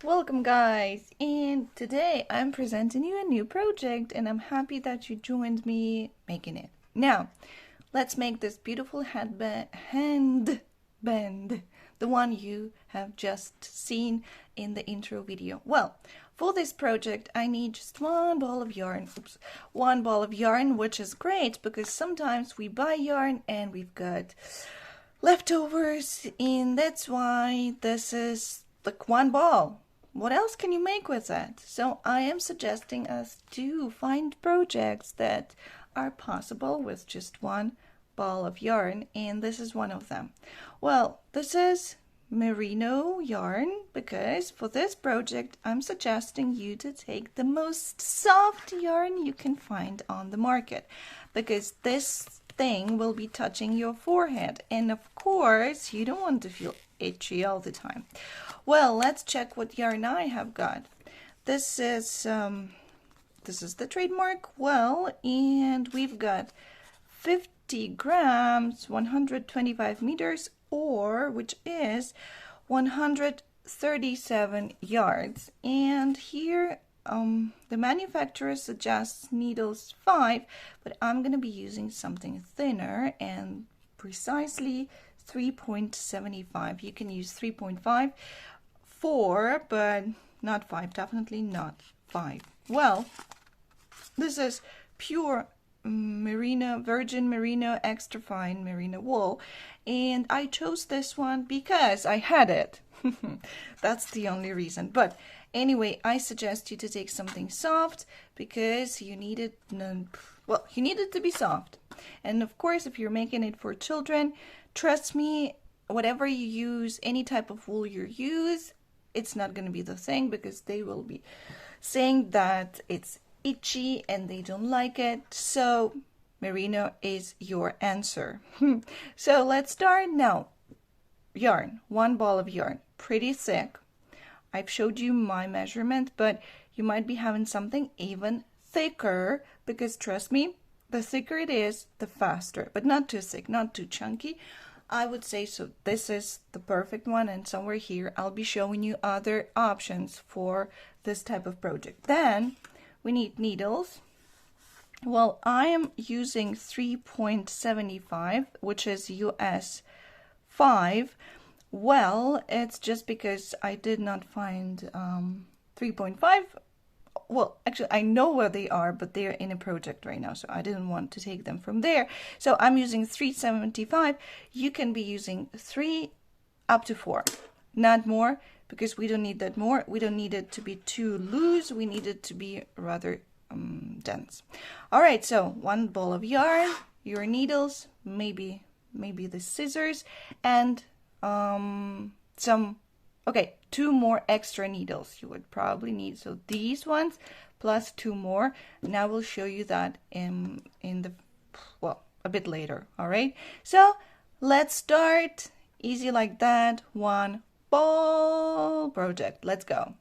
Welcome guys, and today I'm presenting you a new project and I'm happy that you joined me making it. Now, let's make this beautiful handband, the one you have just seen in the intro video. Well, for this project I need just one ball of yarn, which is great because sometimes we buy yarn and we've got leftovers, and that's why this is like one ball. What else can you make with that? So I am suggesting us to find projects that are possible with just one ball of yarn, and this is one of them. Well, this is merino yarn because for this project I'm suggesting you to take the most soft yarn you can find on the market, because this thing will be touching your forehead, and of course you don't want to feel itchy all the time. Well, let's check what yarn I have got. This is the trademark. Well, and we've got 50 grams, 125 meters, or which is 137 yards. And here the manufacturer suggests needles 5, but I'm going to be using something thinner and precisely 3.75. You can use 3.5, 4, but not 5, definitely not 5. Well, this is pure merino, virgin merino, extra fine merino wool, and I chose this one because I had it. That's the only reason. But anyway, I suggest you to take something soft because you need it, well, you need it to be soft. And of course, if you're making it for children, trust me, whatever you use, any type of wool you use, it's not going to be the thing, because they will be saying that it's itchy and they don't like it. So merino is your answer. So let's start now. Yarn, one ball of yarn, pretty thick. I've showed you my measurement, but you might be having something even thicker, because trust me, the thicker it is, the faster, but not too thick, not too chunky, I would say. So this is the perfect one, and somewhere here I'll be showing you other options for this type of project. Then we need needles. Well, I am using 3.75, which is US 5. Well, it's just because I did not find 3.5. Well, actually, I know where they are, but they're in a project right now, so I didn't want to take them from there. So I'm using 3.75. You can be using 3 up to 4, not more, because we don't need that more. We don't need it to be too loose. We need it to be rather dense. All right, so one ball of yarn, your needles, maybe the scissors, and okay, 2 more extra needles you would probably need. So these ones plus 2 more. Now we'll show you that in the, well, a bit later. All right, so let's start. Easy like that. One ball project. Let's go.